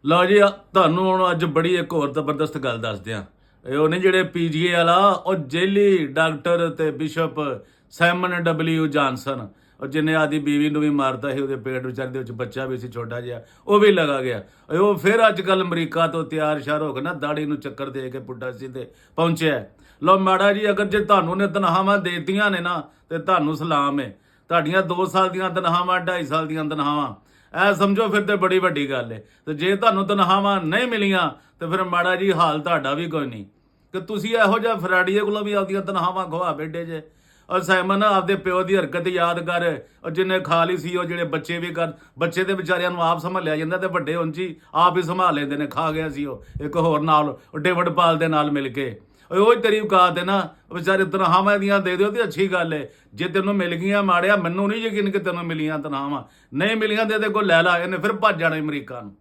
ਲਓ ਜੀ ਤੁਹਾਨੂੰ ਹੁਣ ਅੱਜ ਬੜੀ ਇੱਕ ਹੋਰ ਜ਼ਬਰਦਸਤ ਗੱਲ ਦੱਸਦੇ ਆ। ਇਹ ਉਹ ਨਹੀਂ ਜਿਹੜੇ ਪੀਜੀਏ ਵਾਲਾ ਉਹ ਜੇਲੀ ਡਾਕਟਰ ਤੇ ਬਿਸ਼ਪ ਸੈਮਨ ਡਬਲਯੂ ਜਾਨਸਨ, ਉਹ ਜਿਹਨੇ ਆਦੀ ਬੀਵੀ ਨੂੰ ਵੀ ਮਾਰਤਾ ਸੀ, ਉਹਦੇ ਪੇਟ ਵਿਚਾਰੇ ਦੇ ਵਿੱਚ ਬੱਚਾ ਵੀ ਸੀ ਛੋਟਾ ਜਿਹਾ, ਉਹ ਵੀ ਲਗਾ ਗਿਆ। ਉਹ ਫਿਰ ਅੱਜ ਕੱਲ ਅਮਰੀਕਾ ਤੋਂ ਤਿਆਰ ਸ਼ਾਰ ਹੋ ਕੇ ਨਾ ਦਾੜੀ ਨੂੰ ਚੱਕਰ ਦੇ ਕੇ ਪੁੱਡਾ ਸੀ ਤੇ ਪਹੁੰਚਿਆ। ਲਓ ਮਾੜਾ ਜੀ, ਅਗਰ ਜੇ ਤੁਹਾਨੂੰ ਨੇ ਤਨਖਾਹਾਂ ਦੇਤੀਆਂ ਨੇ ਨਾ ਤੇ ਤੁਹਾਨੂੰ ਸਲਾਮ ਹੈ। ਤੁਹਾਡੀਆਂ 2 ਸਾਲ ਦੀਆਂ ਤਨਖਾਹਾਂ 2.5 ਸਾਲ ਦੀਆਂ ਤਨਖਾਹਾਂ ਇਹ ਸਮਝੋ ਫਿਰ ਤੇ ਬੜੀ ਵੱਡੀ ਗੱਲ ਹੈ। ਤੇ ਜੇ ਤੁਹਾਨੂੰ ਤਨਖਾਹਾਂ ਨਹੀਂ ਮਿਲੀਆਂ ਤੇ ਫਿਰ ਮਾੜਾ ਜੀ ਹਾਲ ਤੁਹਾਡਾ ਵੀ ਕੋਈ ਨਹੀਂ ਕਿ ਤੁਸੀਂ ਇਹੋ ਜਿਹਾ ਫਰਾਡੀਏ ਕੋਲੋਂ ਵੀ ਆਪਦੀਆਂ ਤਨਖਾਹਾਂ ਖਵਾ ਬੈਠੇ ਜੇ। ਔਰ ਸੈਮਨ ਆਪਦੇ ਪਿਓ ਦੀ ਹਰਕਤ ਯਾਦ ਕਰ, ਔਰ ਜਿੰਨੇ ਖਾ ਲਈ ਸੀ ਉਹ ਜਿਹੜੇ ਬੱਚੇ ਵੀ ਕਰ, ਬੱਚੇ ਦੇ ਵਿਚਾਰਿਆਂ ਨੂੰ ਆਪ ਸੰਭਾਲਿਆ ਜਾਂਦਾ ਤੇ ਵੱਡੇ ਉਂਝ ਹੀ ਆਪ ਹੀ ਸੰਭਾਲ ਲੈਂਦੇ ਨੇ। ਖਾ ਗਿਆ ਸੀ ਉਹ ਇੱਕ ਹੋਰ ਨਾਲ, ਉਹ ਡੇਵਿਡ ਪਾਲ ਦੇ ਨਾਲ ਮਿਲ ਕੇ। ਉਹ ਹੀ ਤੇਰੀ ਔਕਾਤ ਹੈ ਨਾ, ਵਿਚਾਰੇ ਤਨਖਾਹਾਂ ਦੀਆਂ ਦੇ ਦਿਓ ਤੇ ਅੱਛੀ ਗੱਲ ਹੈ। ਜੇ ਤੈਨੂੰ ਮਿਲ ਗਈਆਂ ਮਾੜਿਆ, ਮੈਨੂੰ ਨਹੀਂ ਯਕੀਨ ਕਿ ਤੈਨੂੰ ਮਿਲੀਆਂ ਤਨਖਾਹਾਂ, ਨਹੀਂ ਮਿਲੀਆਂ ਤੇ ਇਹਦੇ ਕੋਲ ਲੈ ਲਾ, ਇਹਨੇ ਫਿਰ ਭੱਜ ਜਾਣਾ ਅਮਰੀਕਾ ਨੂੰ।